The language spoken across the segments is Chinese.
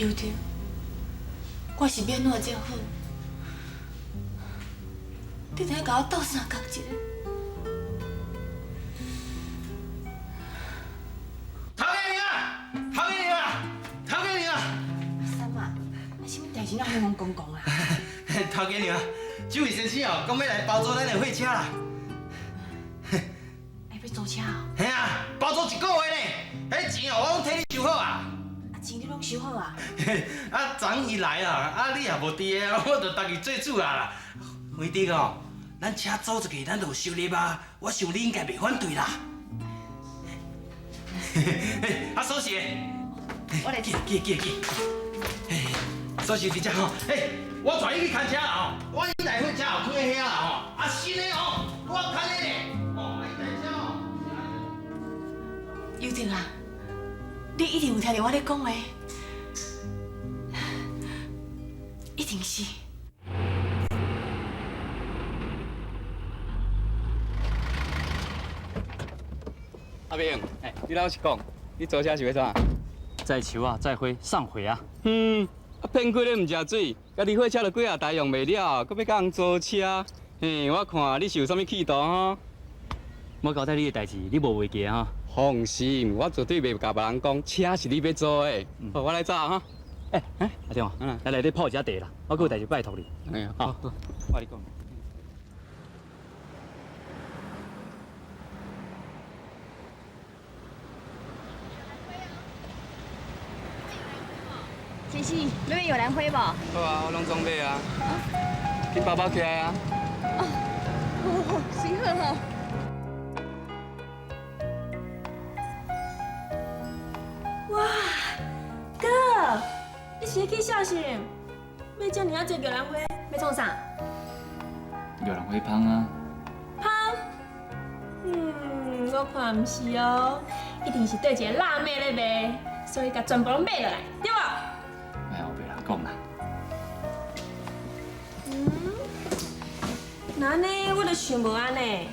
有着，我是免怎才好，你得甲我斗相共一下。陶渊明啊，陶渊明啊，陶渊明啊！三啊，啊，什么代志那轰轰公公啊？陶渊明啊，这位先生哦，讲要来包租咱的货车啦。哎，要租车哦？嘿啊，包租1个月呢，迄钱哦，我拢替你收好啊。啊，钱你拢收好啊？啊，昨伊来啦，啊你也无伫个，我就家己做主啊啦。辉弟哦，咱车租出去，咱就有收入啊，我想你应该袂反对啦。啊，锁匙，我来记。锁匙伫遮吼，我带你去看车啦吼，我迄台货车后开遐啦吼，啊新的吼，我看的咧，哦，迄台车哦。有着啊，你一定有听到我咧讲的，一定是。阿明，你老实讲，你租车是要怎？载球啊，载灰，上回啊。骗过你唔食水，家己火车就几啊台用袂了，搁要甲人租车。我看你是有啥物企图哈？我交代你的代志，你无违纪哈。放心，我绝对袂甲别人讲车是你要租的。好，我来走哈。阿忠啊，来内底泡一下茶啦，我有代志拜托你。好，我你讲。先生，那边有蓝灰不？好啊，我拢总买啊。你包包起来啊。哦，行好好。哇，哥，你是去孝心？要叫你要这个兰花，要创啥？有人会芳啊？芳？我看唔是哦，一定是对一个辣妹咧卖，所以甲全部拢买落来，对无？哎，我别人讲啦。那呢，我就想无安尼。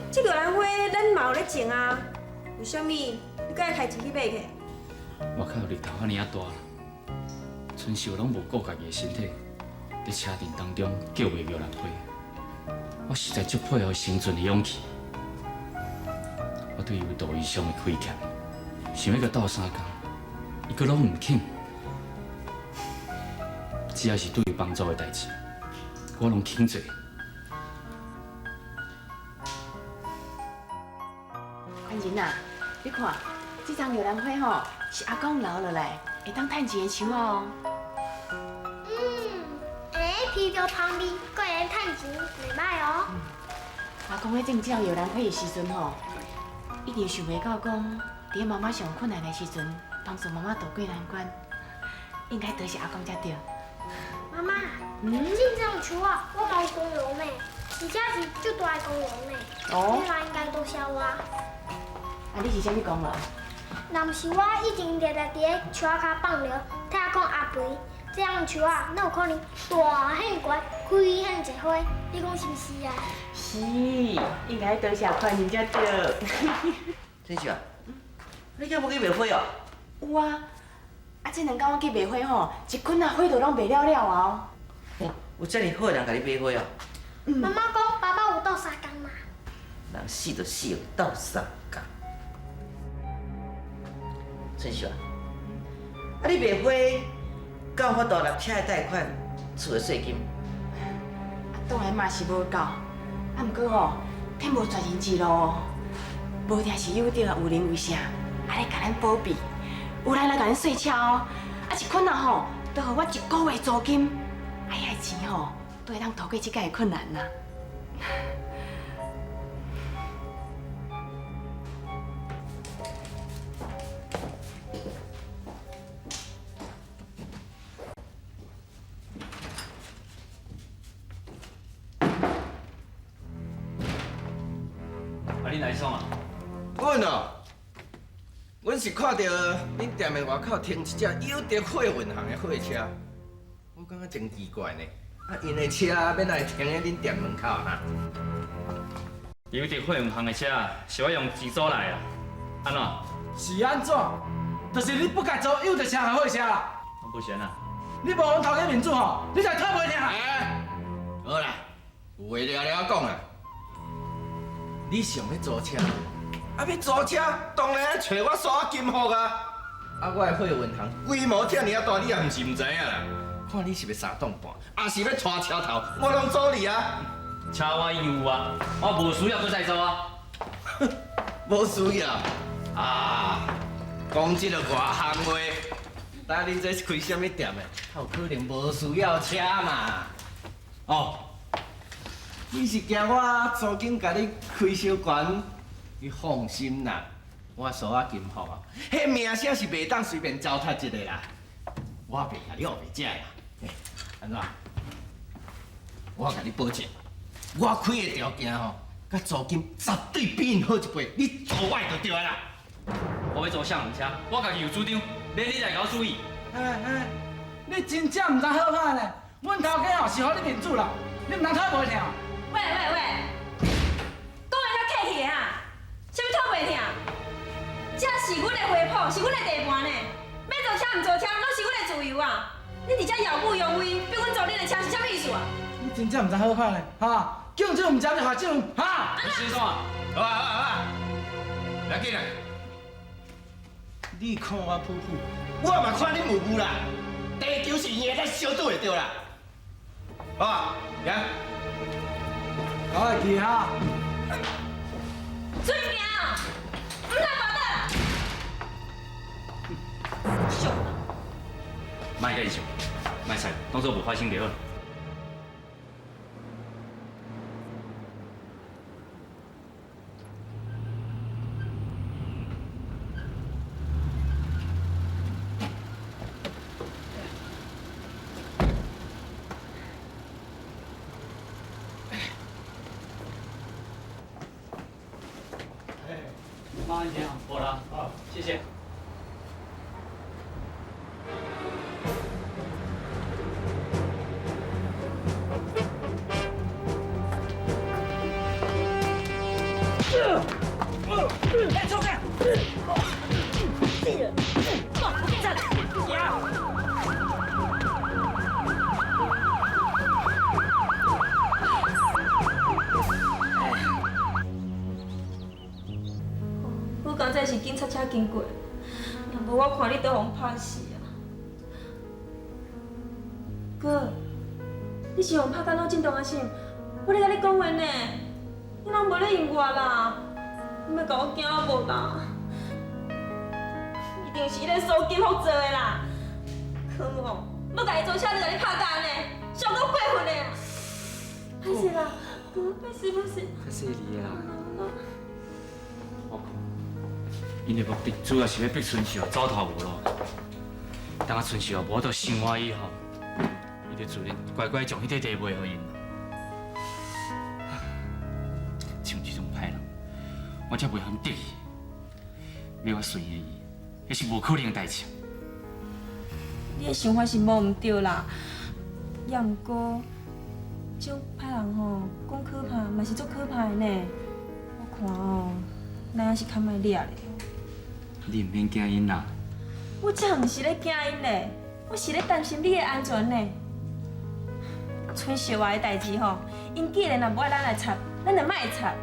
这个兰花咱嘛有咧种啊，为什么你搁要开钱去买去？我靠，日头遐尼啊大，春秀拢无顾家己的身体，伫车阵当中叫袂叫人花，我实在足配合生存的勇气。我对伊有道义上的亏欠，想要甲斗相共，伊阁拢唔肯。只要是对伊帮助的代志，我拢肯做。安仁啊，你看，这张玉兰花吼是阿公留落来，会当趁钱的树哦。皮着香味，个人趁钱，袂歹哦。阿公咧种这玉兰花的时阵吼，一定想袂到讲，伫妈妈上困难的时阵，帮助妈妈渡过难关，应该多谢阿公才对。妈妈，这种树啊，我嘛有功劳呢，而且是足大的功劳呢。你嘛应该多谢我。啊，你是啥物功劳？若毋是我一定日日伫咧树仔骹放尿，听讲阿肥，这样树啊，哪有可能大很悬，开很侪花？你讲是毋是啊？是，应该多谢宽仁才对。真是啊，你今日要去卖花哦？有啊，啊，这两天我去卖花吼，一捆啊花都拢卖了了啊。有遮尔好的人甲你买花哦？妈妈讲爸爸有斗相共嘛？人死就死，斗相共。真是啊，啊你卖花，敢有法度拿车的贷款、厝的税金？当然嘛是无够，啊，毋过吼，天无绝人之路哦，无定是有着有人为啥，啊咧甲咱保庇，有人来甲咱说车哦，啊一捆啊吼，都互我1个月租金，啊遐钱吼，都会当渡过即个困难啦。你来爽啊？阮哦，阮是看到恁店的外口停一只有着货运行的货车，我感觉真奇怪呢。啊，因的车免来停喺恁店门口哈？有伫货运行的车是我用自租来的，安怎？是安怎？就是你不该做有的车和好车啦。不行啊！你无阮头家面子吼，你才讨袂听。哎，好啦，有话了了讲啦。你想要租车？啊，要租车，当然找我刷金福啊！啊，我的货运行规模遮尔啊大，你也毋是毋知影啦。看你是要3栋半，还是要拖车头，我拢租你啊！车我有啊，我无需要搁再做啊。无需要啊，讲即个外行话。当你这是开什么店的？有可能无需要车嘛？哦，你是惊我租金甲你开小悬？你放心啦，我所啊金福啊，迄名声是袂当随便糟蹋一个啦。我袂甲你学袂食啦。安怎？我甲你保证，我开的条件吼，甲租金绝对比因好一倍，你租我就对啦。我要做相车，我家己有主张，免你来甲我注意。哎，你真正唔知好歹呢？阮头家吼是互你面子啦，你唔通讨袂听。喂，讲话较客气的哈，啥物讨袂听？这是阮的花圃，是阮的地盘呢，要做车唔做车，拢是阮的自由啊！你伫遮耀武扬威，逼阮坐你的车是啥物意思啊？你真正唔知好歹呢，哈！敬酒唔食就下酒，哈！你先说啊！好啊，来紧啦！你看我噗噗，我嘛看你木木啦。地球是圆的，咱小赌就对啦。好啊，行。我会记哈。水命，唔通跑倒。凶！卖甲伊想，卖菜，当做无发生就好。慢一点啊，我了。好，谢谢。哎，走开！我刚才是警察车经过，若无我看你都互拍死啊！哥，你是互拍到脑震荡啊？是？我咧甲你讲话呢，你拢无咧应我啦！你要甲我惊啊无啦？一定是迄个苏金福做的啦！可恶，要甲伊做车就甲你拍干呢，上够过分的啊！歹势啦，哥，歹势。较犀利啦！我看，因的目的主要是要逼春秀走投无路。当啊春秀无到生活以后，伊就自然乖乖将迄块地卖互因。像这种歹人，我才袂通得意。要我顺伊，迄是无可能的代志。你的想法是无毋对啦，也毋过，这种歹人吼，讲可怕嘛是足可怕的呢。我看哦，咱还是较莫掠咧。你毋免惊因啦。我才毋是咧惊因咧，我是咧担心你的安全呢。春秀华的代志吼，因既然若无爱咱来插，咱就莫插。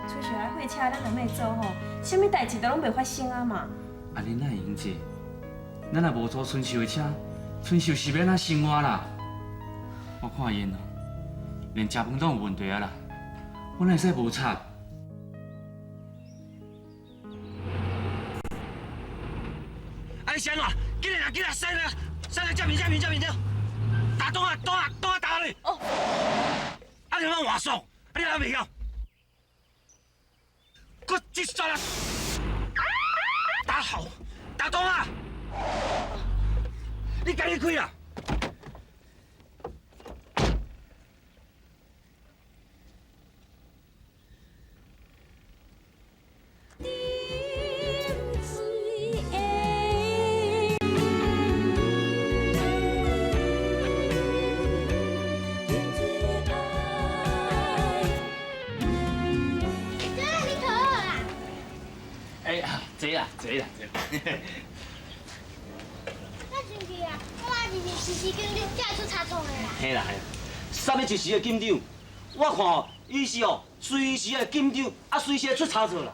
春秀华的货车咱若莫做吼，啥物代志都拢袂发生啊嘛。安尼哪会用这？咱若无坐春秀的车，春秀是要哪生活啦？我看因哦，连食饭都有问题啊啦。我哪会使无插？啊！你先啊，紧来啦，塞啦，这边，打东啊，打你！哦。啊！你莫话爽，啊！你还袂晓？搁继续啦！打好，打东啊！你赶紧开啦！哎呀，坐啦。那进去啊。就是时紧张，才会出差错的啦。嘿啦嘿，啥物一时会紧张？我看哦，伊是哦，随时会紧张，啊随时会出差错啦。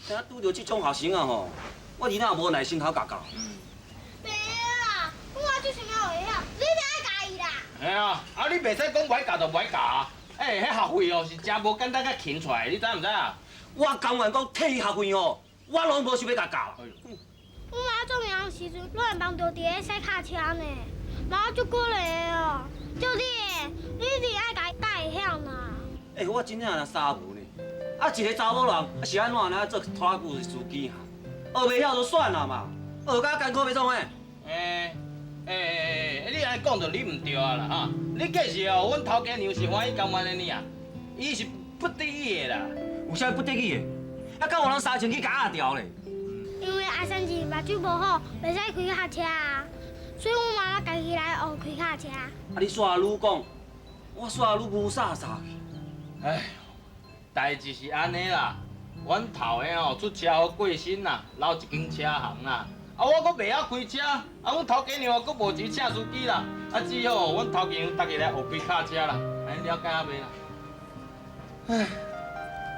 听拄着这种学生啊吼，我真正无耐心头教教。袂啦，我就想要会晓，你袂爱教伊啦。哎呀，啊你袂使讲歹教就歹教啊！迄学费哦是真无简单甲勤出来，你知唔知啊？我甘愿讲退学费哦，我拢无想要甲教。我妈做名的时阵，老人帮着伫咧洗卡车呢，妈足过来的哦。就你一定爱教会晓呢。我真正若三无呢，啊一个查某人是安怎来做拖拉机的司机哈？学袂晓就算了嘛，学甲艰苦要创诶。你安尼讲就你唔对啊啦哈！你计是哦，阮头家娘是欢喜甘愿的呢啊，伊是不得已的啦。有啥不得已的？啊，敢有人三千去甲压掉咧？因为阿三姐目睭无好，袂使开卡车啊，所以我妈妈家己来学开卡车。啊，你煞愈讲，我煞愈无啥去。哎，代志是安尼啦，阮头的哦出车祸过身啦，留一间车行啦。啊，我阁袂晓开车，啊，阮头家娘阁无钱请司机啦，啊，只好阮头家娘逐个来学开卡车啦，安尼了解阿袂啦？唉，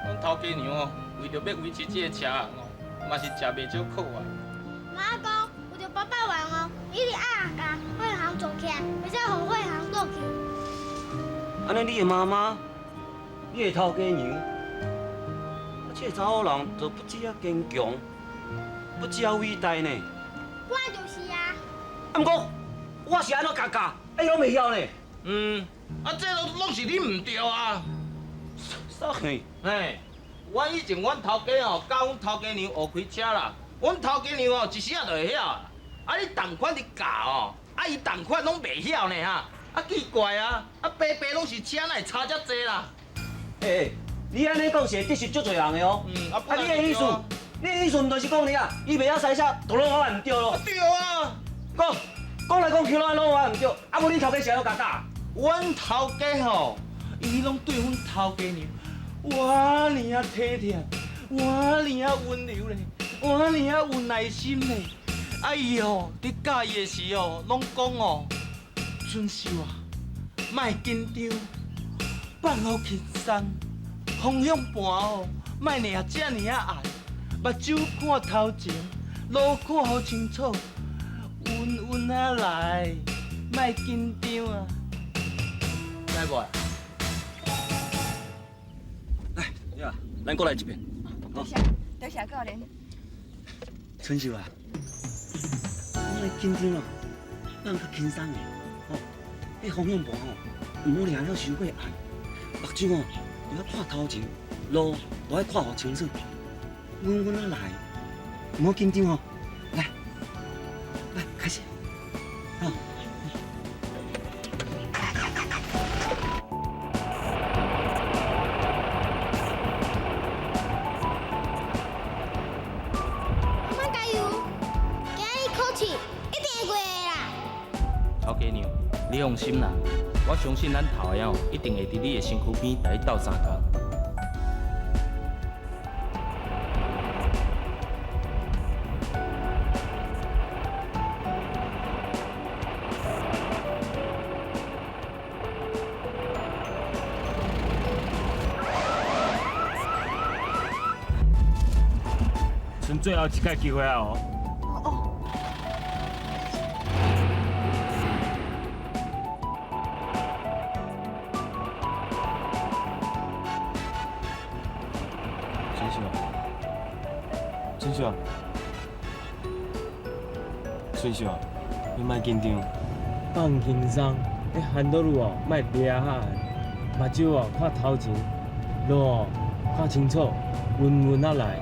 阮头家娘哦，为着要维持这个车行哦，嘛是食袂少苦啊。妈讲，有着爸爸玩哦，一定爱甲会行做起来，袂使互会行落去。安尼你的妈妈，你的头家娘，啊，这个查某人就不只啊坚强，不只啊伟大呢。我就是啊。啊，不过我是安怎教教，哎，拢袂晓呢。这拢是你唔对啊！啥嘿？嘿，阮以前阮头家哦教阮头家娘学开车啦，阮头家娘哦一时啊就会晓啦。啊，你同款伫教哦，啊伊同款拢袂晓呢哈。啊奇怪啊，啊白白拢是车，哪会差遮济啦？你安尼讲是会得罪足侪人的哦。啊，你的意思，毋就是讲你啊，伊袂晓驶车，都拢我唔对咯。对啊，讲来讲去拢我唔对，啊无你头家是安怎教教？阮头家吼，伊拢对阮头家娘，我尼啊体贴，我尼啊温柔咧，我尼啊有耐心咧。啊伊吼，伫教伊的时候，拢讲哦，春秀啊，莫紧张，放好轻松，方向盘哦，莫掠遮尔啊暗，目睭看头前，路看好清楚，稳稳啊来，莫紧张啊。来不？来，呀，咱过来一遍。多谢教练。春秀啊，你莫紧张啊，咱较轻松的，吼。迄方向盘吼，唔好掠了伤过暗，目睭哦，就要看头前，路都要看好清楚，稳稳啊来，唔好紧张哦。来，开始，好。头家娘，你放心啦，我相信咱头个哦，一定会伫你的身躯边来斗相共。剩最后一次机会啊哦！春秀，你莫紧张，放轻松。你行道路哦，莫掠哈，目睭哦看头前，路哦看清楚，稳稳啊来，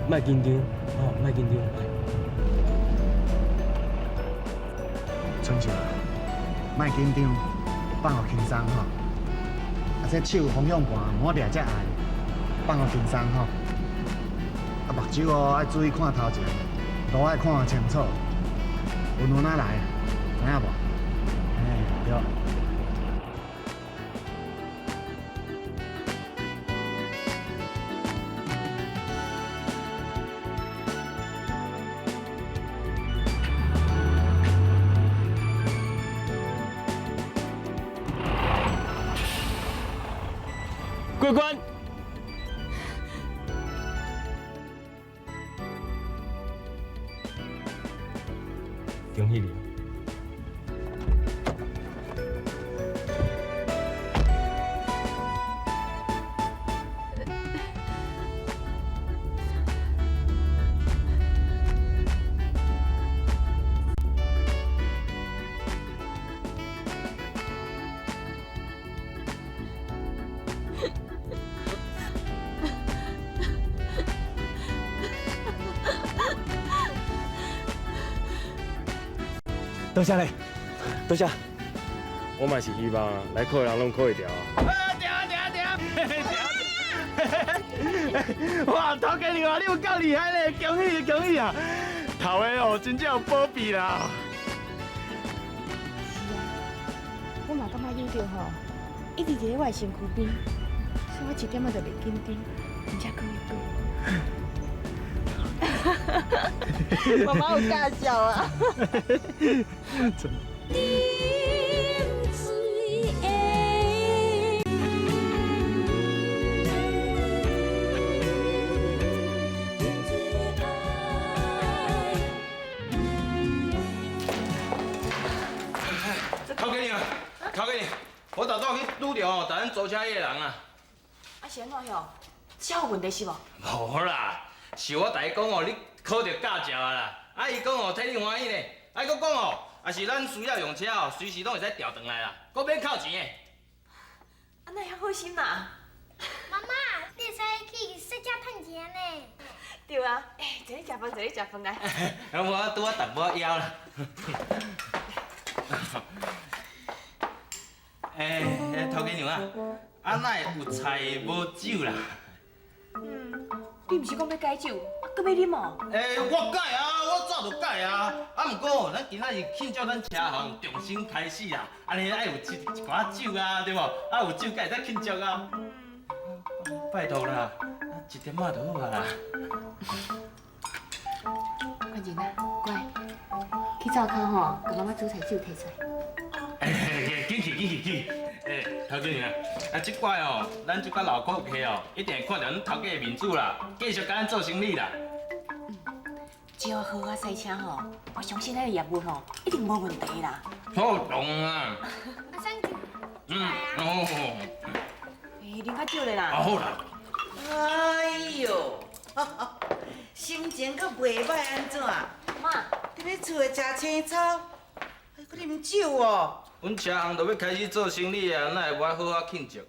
莫紧张，哦，莫紧张。春秀，莫紧张，放好轻松吼。啊，这手方向盘莫掠遮暗，放好轻松吼。啊，目睭哦爱注意看头前，路爱看清楚。稳稳啊来，知影无？对。过关。恭喜你！多谢嘞，多谢。我嘛是希望来考的人拢考会掉。哇，头家娘，你有够厉害嘞！恭喜恭喜啊！头的哦，真正有保庇啦。是啊，我嘛感觉有着吼，一直伫咧我的身躯边，所以我一点仔都袂紧张，而且讲一句。妈妈有大笑啊！头家娘，头家娘，我豆豆去拄着哦，台咱租车迄个人啊。啊是安怎哟？车有问题是无？无啦，是我大伊讲哦，你考着驾照啊啦。啊，伊讲哦，替你欢喜呢。啊，佫讲哦，啊是咱需要用车哦，随时拢会使调转来啦，佫免扣钱的。啊，那遐好心啦！妈妈，你会使去说车趁钱呢？对啊，坐咧食饭，坐咧食饭来。啊，我拄啊淡薄枵啦。头家娘啊，啊哪会有菜无酒啦？你毋是讲要解酒，啊，搁要啉哦？我改啊，我早就改啊。啊，毋过哦，咱今仔日庆祝咱车行重新开始啊，安尼爱有一寡酒啊，对无？啊，有酒才会使庆祝啊。拜托啦，一点仔就好啊啦。关键啊，乖，去灶骹吼，甲妈妈煮菜酒摕出来。紧去！头家娘，啊，即摆哦，咱即摆老顾客哦，一定会看到咱头家的面子啦，继续甲咱做生意啦。只要好好赛车吼，我相信咱的业务吼一定无问题啦。好懂啊！阿三舅，哦。啉较少咧啦。好啦。哎呦，心情阁袂歹安怎？妈，伫咧厝诶食青草，还阁啉酒哦。阮车行就要开始做生意啊，哪会无好好庆祝？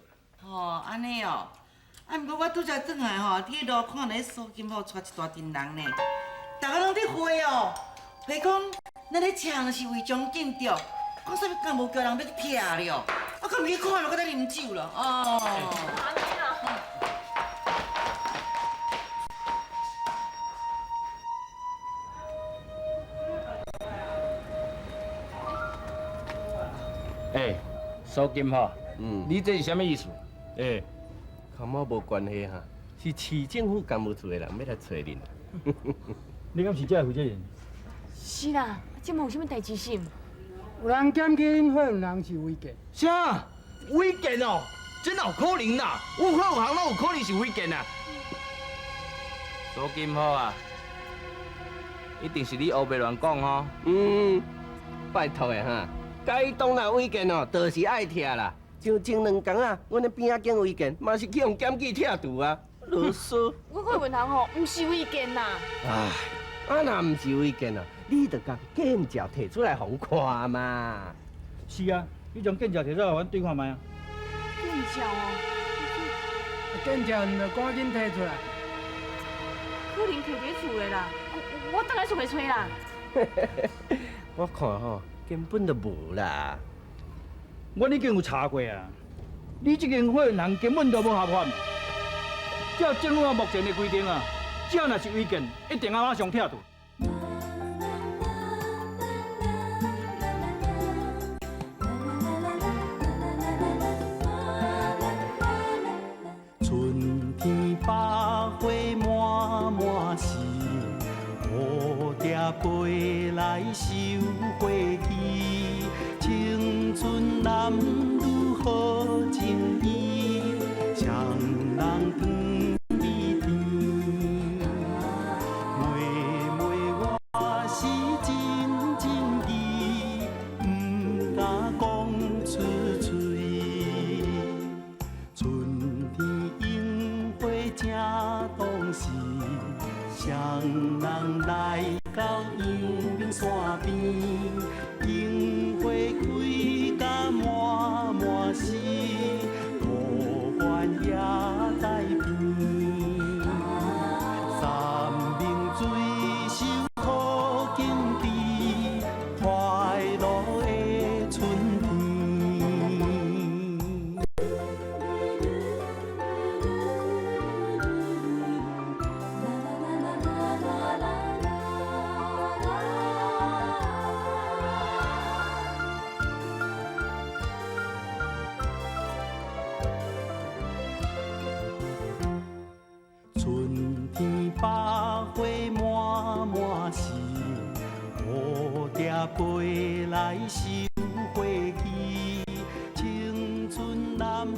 哦，安尼哦。啊，毋过我拄则转来吼，伫路看咧苏金宝带一大群人呢，逐个拢伫会哦，会讲咱咧车行是违章禁着，讲啥物敢无叫人要去拆了，啊，敢毋去看了，搁在啉酒了，哦。安尼啦。苏金哈，你这是啥物意思？甲我无关系哈，是市政府干务处的人要来找恁。你敢是这负责人？是啦，这么有啥物代志是？有人检举恁会有人是违建。啥？违建哦？真有可能啦！我看有行拢有可能是违建啊。苏金好啊，一定是你胡白乱讲吼。拜托的哈，该当若违建哦，就是爱拆啦。像前2天啊，阮咧边仔间违建，嘛是去用检举拆除啊，啰嗦。我看问人吼，毋是违建啦。唉，啊若毋是违建啊，你着甲建照摕出来互看嘛。是啊，你将建照摕出来，阮对看卖啊。建照哦。建照你着赶紧摕出来。可能摕伫厝的啦，我等下出去找啦。我看吼，根本就无啦。我已经有查过啊，你这间会人根本就无合法。照政府目前的规定啊，只要若是违建，一定要马上拆除。春天百花满满是，蝴蝶飞来收花期。青春男女好情意，相当时，双人来到阳明山边，樱花开甲满满是，五官也在变。三明水手好景致，快乐的春天。春天百花满满是，蝴蝶飞来收